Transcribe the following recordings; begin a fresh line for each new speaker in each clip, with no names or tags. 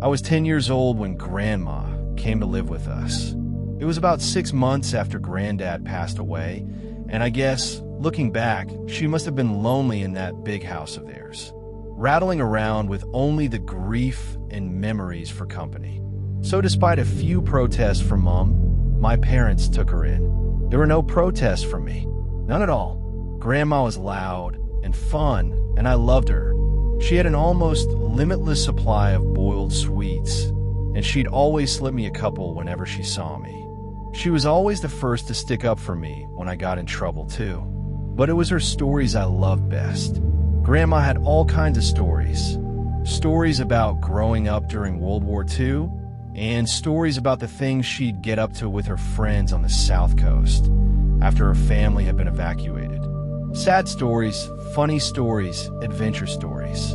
I was 10 years old when Grandma came to live with us. It was about 6 months after Granddad passed away, and I guess, looking back, she must have been lonely in that big house of theirs, rattling around with only the grief and memories for company. So despite a few protests from Mom, my parents took her in. There were no protests from me. None at all. Grandma was loud and fun, and I loved her. She had an almost limitless supply of boiled sweets, and she'd always slip me a couple whenever she saw me. She was always the first to stick up for me when I got in trouble too. But it was her stories I loved best. Grandma had all kinds of stories. Stories about growing up during World War II, and stories about the things she'd get up to with her friends on the South Coast after her family had been evacuated. Sad stories, funny stories, adventure stories.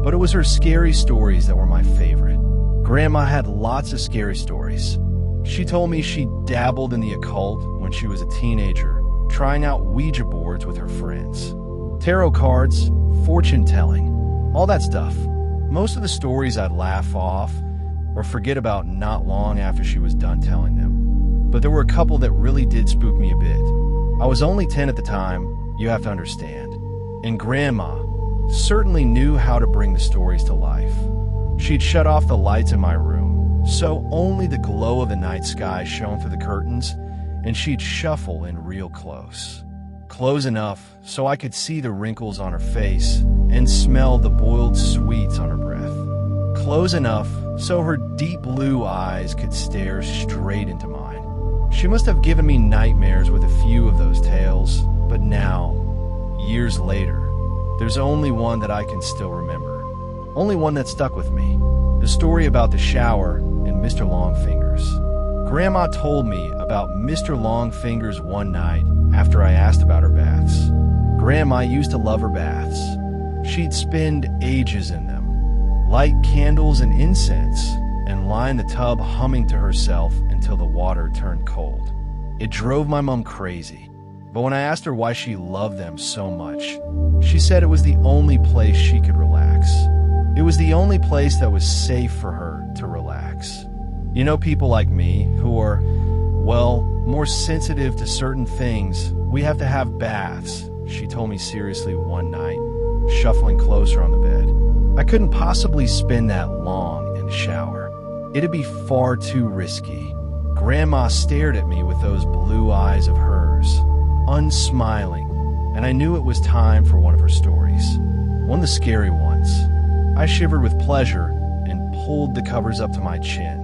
But it was her scary stories that were my favorite. Grandma had lots of scary stories. She told me she dabbled in the occult when she was a teenager, trying out Ouija boards with her friends. Tarot cards, fortune-telling, all that stuff. Most of the stories I'd laugh off or forget about not long after she was done telling them. But there were a couple that really did spook me a bit. I was only 10 at the time, you have to understand. And Grandma certainly knew how to bring the stories to life. She'd shut off the lights in my room, so only the glow of the night sky shone through the curtains, and she'd shuffle in real close. Close enough so I could see the wrinkles on her face and smell the boiled sweets on her breath. Close enough so her deep blue eyes could stare straight into mine. She must have given me nightmares with a few of those tales, but now, years later, there's only one that I can still remember. Only one that stuck with me. The story about the shower and Mr. Longfingers. Grandma told me about Mr. Longfingers one night after I asked about her baths. Grandma used to love her baths. She'd spend ages in them, light candles and incense, and lie in the tub humming to herself until the water turned cold. It drove my mom crazy, but when I asked her why she loved them so much, she said it was the only place she could relax. It was the only place that was safe for her to relax. You know, people like me who are, well, more sensitive to certain things, we have to have baths, she told me seriously one night, shuffling closer on the bed. I couldn't possibly spend that long in the shower. It'd be far too risky. Grandma stared at me with those blue eyes of hers, unsmiling, and I knew it was time for one of her stories. One of the scary ones. I shivered with pleasure and pulled the covers up to my chin.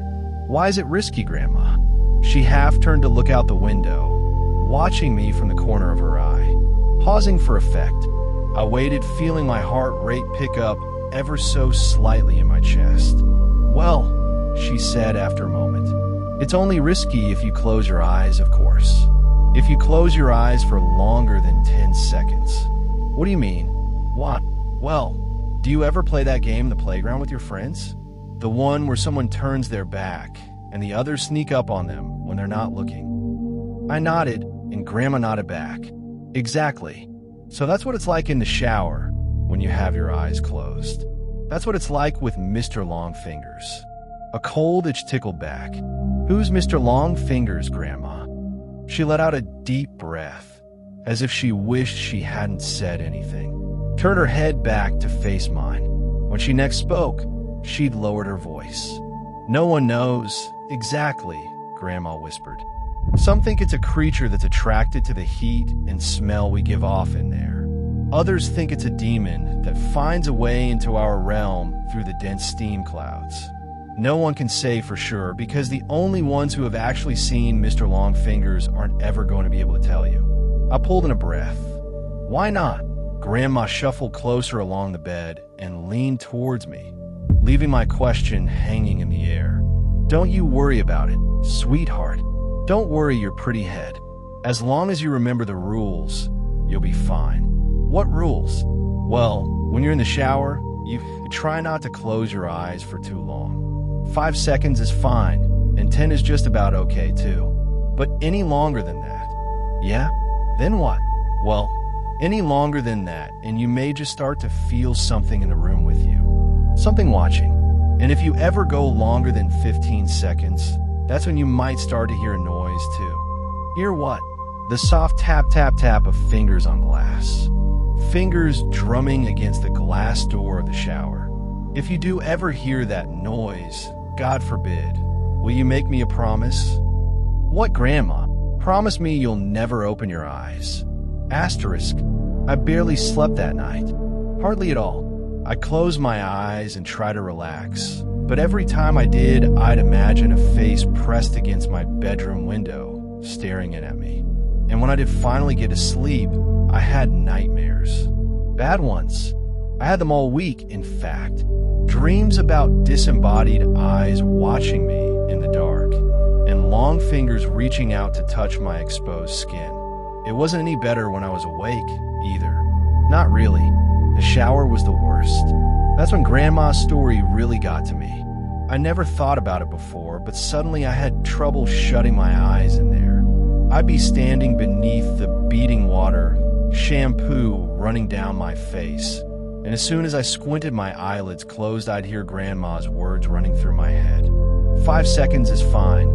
Why is it risky, Grandma? She half turned to look out the window, watching me from the corner of her eye. Pausing for effect, I waited, feeling my heart rate pick up ever so slightly in my chest. Well, she said after a moment, it's only risky if you close your eyes, of course. If you close your eyes for longer than 10 seconds. What do you mean? What? Well, do you ever play that game, the playground, with your friends? The one where someone turns their back and the others sneak up on them when they're not looking. I nodded, and Grandma nodded back. Exactly. So that's what it's like in the shower when you have your eyes closed. That's what it's like with Mr. Longfingers. A cold itch tickled back. Who's Mr. Longfingers, Grandma? She let out a deep breath, as if she wished she hadn't said anything. Turned her head back to face mine. When she next spoke, she'd lowered her voice. No one knows exactly, Grandma whispered. Some think it's a creature that's attracted to the heat and smell we give off in there. Others think it's a demon that finds a way into our realm through the dense steam clouds. No one can say for sure because the only ones who have actually seen Mr. Longfingers aren't ever going to be able to tell you. I pulled in a breath. Why not? Grandma shuffled closer along the bed and leaned towards me, leaving my question hanging in the air. Don't you worry about it, sweetheart. Don't worry your pretty head. As long as you remember the rules, you'll be fine. What rules? Well, when you're in the shower, you try not to close your eyes for too long. 5 seconds is fine, and 10 is just about okay too. But any longer than that, yeah? Then what? Well, any longer than that, and you may just start to feel something in the room with you. Something watching. And if you ever go longer than 15 seconds, that's when you might start to hear a noise too. Hear what? The soft tap tap tap of fingers on glass. Fingers drumming against the glass door of the shower. If you do ever hear that noise, God forbid, will you make me a promise? What, Grandma? Promise me you'll never open your eyes. Asterisk. I barely slept that night. Hardly at all. I closed my eyes and tried to relax. But every time I did, I'd imagine a face pressed against my bedroom window, staring in at me. And when I did finally get to sleep, I had nightmares. Bad ones. I had them all week, in fact. Dreams about disembodied eyes watching me in the dark, and long fingers reaching out to touch my exposed skin. It wasn't any better when I was awake, either. Not really. The shower was the worst. That's when Grandma's story really got to me. I never thought about it before, but suddenly I had trouble shutting my eyes in there. I'd be standing beneath the beating water, shampoo running down my face. And as soon as I squinted my eyelids closed, I'd hear Grandma's words running through my head. 5 seconds is fine,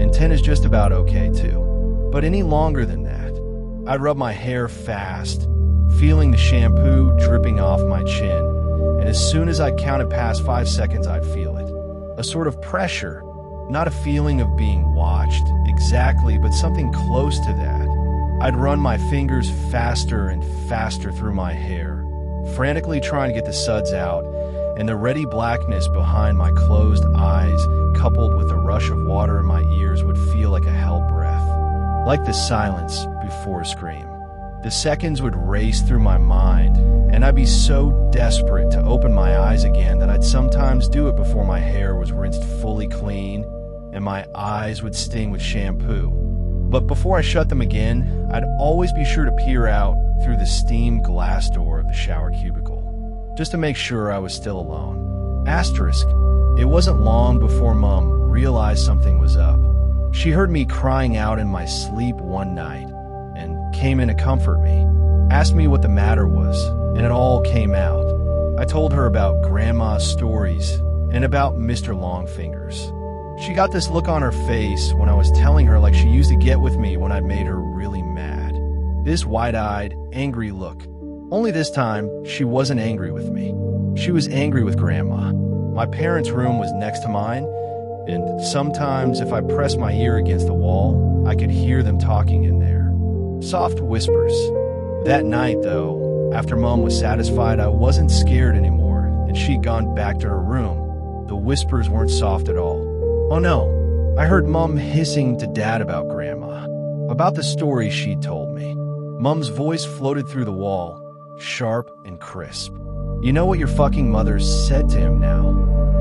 and 10 is just about okay too. But any longer than that, I'd rub my hair fast, feeling the shampoo dripping off my chin. And as soon as I counted past 5 seconds, I'd feel it. A sort of pressure, not a feeling of being watched exactly, but something close to that. I'd run my fingers faster and faster through my hair, frantically trying to get the suds out, and the ready blackness behind my closed eyes, coupled with the rush of water in my ears, would feel like a hell breath, like the silence before a scream. The seconds would race through my mind, and I'd be so desperate to open my eyes again that I'd sometimes do it before my hair was rinsed fully clean, and my eyes would sting with shampoo. But before I shut them again, I'd always be sure to peer out through the steamed glass door of the shower cubicle, just to make sure I was still alone. Asterisk. It wasn't long before Mom realized something was up. She heard me crying out in my sleep one night and came in to comfort me, asked me what the matter was, and it all came out. I told her about Grandma's stories and about Mr. Longfingers. She got this look on her face when I was telling her, like she used to get with me when I'd made her really mad. This wide-eyed, angry look. Only this time, she wasn't angry with me. She was angry with Grandma. My parents' room was next to mine, and sometimes if I pressed my ear against the wall, I could hear them talking in there. Soft whispers. That night, though, after Mom was satisfied I wasn't scared anymore, and she'd gone back to her room, the whispers weren't soft at all. Oh no, I heard Mom hissing to Dad about Grandma, about the story she'd told me. Mom's voice floated through the wall, sharp and crisp. You know what your fucking mother said to him now,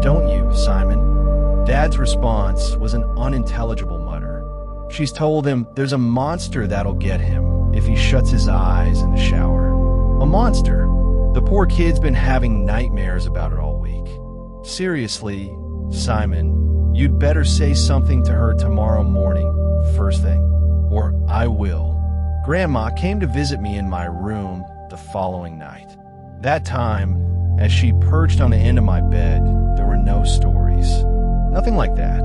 don't you, Simon? Dad's response was an unintelligible mutter. She's told him there's a monster that'll get him if he shuts his eyes in the shower. A monster? The poor kid's been having nightmares about it all week. Seriously, Simon, you'd better say something to her tomorrow morning, first thing, or I will. Grandma came to visit me in my room the following night. That time, as she perched on the end of my bed, there were no stories. Nothing like that.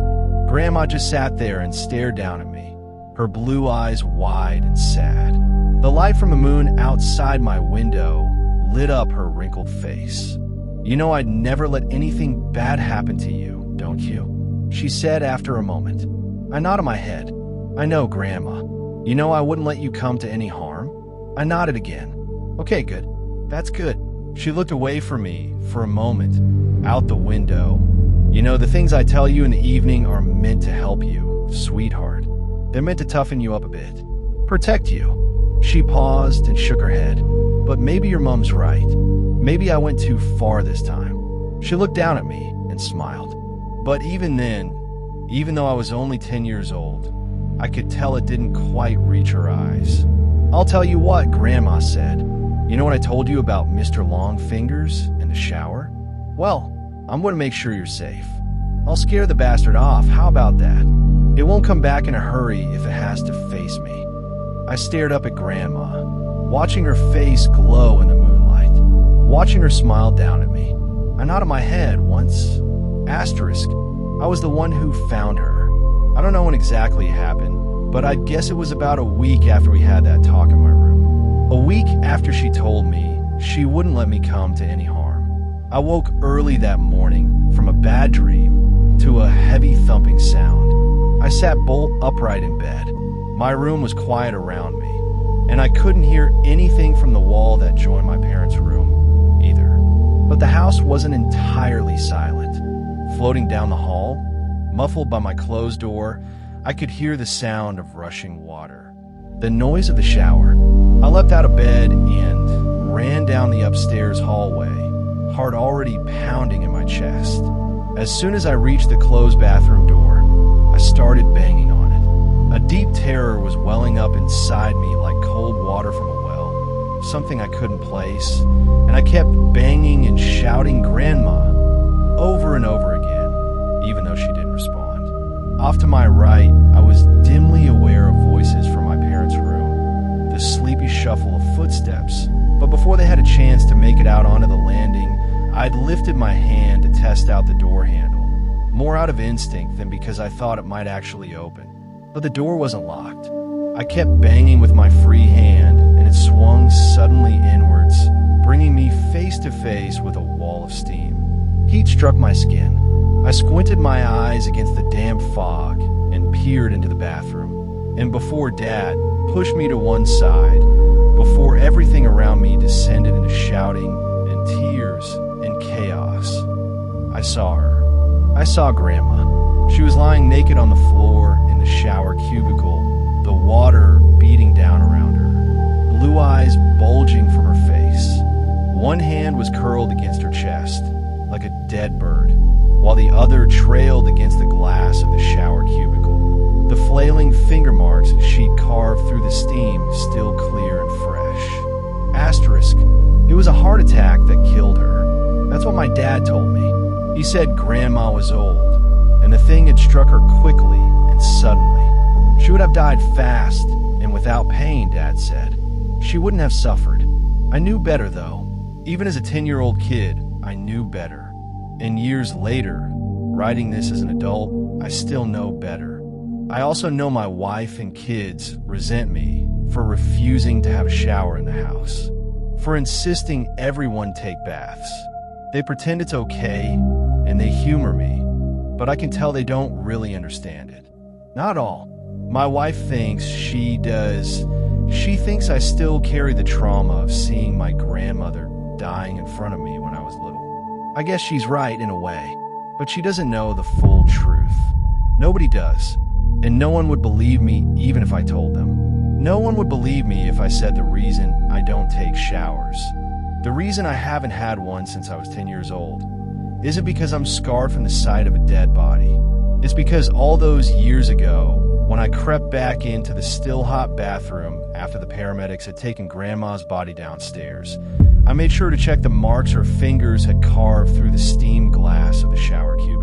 Grandma just sat there and stared down at me, her blue eyes wide and sad. The light from the moon outside my window lit up her wrinkled face. You know I'd never let anything bad happen to you, don't you? She said after a moment. I nodded my head. I know, Grandma. You know I wouldn't let you come to any harm. I nodded again. Okay, good. That's good. She looked away from me for a moment, out the window. You know, the things I tell you in the evening are meant to help you, sweetheart. They're meant to toughen you up a bit, protect you. She paused and shook her head. But maybe your mom's right. Maybe I went too far this time. She looked down at me and smiled. But even then, even though I was only 10 years old, I could tell it didn't quite reach her eyes. I'll tell you what, Grandma said. You know what I told you about Mr. Longfingers in the shower? Well, I'm going to make sure you're safe. I'll scare the bastard off, how about that? It won't come back in a hurry if it has to face me. I stared up at Grandma, watching her face glow in the moonlight, watching her smile down at me. I nodded my head once, Asterisk, I was the one who found her. I don't know when exactly it happened, but I'd guess it was about a week after we had that talk in my room. A week after she told me she wouldn't let me come to any harm. I woke early that morning from a bad dream to a heavy thumping sound. I sat bolt upright in bed. My room was quiet around me, and I couldn't hear anything from the wall that joined my parents' room either. But the house wasn't entirely silent. Floating down the hall, muffled by my closed door, I could hear the sound of rushing water. The noise of the shower. I leapt out of bed and ran down the upstairs hallway, heart already pounding in my chest. As soon as I reached the closed bathroom door, I started banging on it. A deep terror was welling up inside me like cold water from a well, something I couldn't place, and I kept banging and shouting "Grandma" over and over again, even though she didn't respond. Off to my right, I was dimly aware of voices from my parents' room, the sleepy shuffle of footsteps, but before they had a chance to make it out onto the landing, I'd lifted my hand to test out the door handle, more out of instinct than because I thought it might actually open. But the door wasn't locked. I kept banging with my free hand, and it swung suddenly inwards, bringing me face to face with a wall of steam. Heat struck my skin. I squinted my eyes against the damp fog and peered into the bathroom. And before Dad pushed me to one side, before everything around me descended into shouting and tears and chaos, I saw her. I saw Grandma. She was lying naked on the floor in the shower cubicle, the water beating down around her, blue eyes bulging from her face. One hand was curled against her chest, like a dead bird, while the other trailed against the glass of the shower cubicle, the flailing finger marks she'd carved through the steam still clear and fresh. Asterisk, it was a heart attack that killed her. That's what my dad told me. He said Grandma was old, and the thing had struck her quickly and suddenly. She would have died fast and without pain, Dad said. She wouldn't have suffered. I knew better, though. Even as a 10-year-old kid, I knew better. And years later, writing this as an adult, I still know better. I also know my wife and kids resent me for refusing to have a shower in the house, for insisting everyone take baths. They pretend it's okay, and they humor me, but I can tell they don't really understand it. Not all. My wife thinks she does. She thinks I still carry the trauma of seeing my grandmother dying in front of me when I was little. I guess she's right in a way, but she doesn't know the full truth. Nobody does, and no one would believe me even if I told them. No one would believe me if I said the reason I don't take showers, the reason I haven't had one since I was 10 years old, isn't because I'm scarred from the sight of a dead body. It's because all those years ago, when I crept back into the still hot bathroom after the paramedics had taken Grandma's body downstairs, I made sure to check the marks her fingers had carved through the steam glass of the shower cubicle.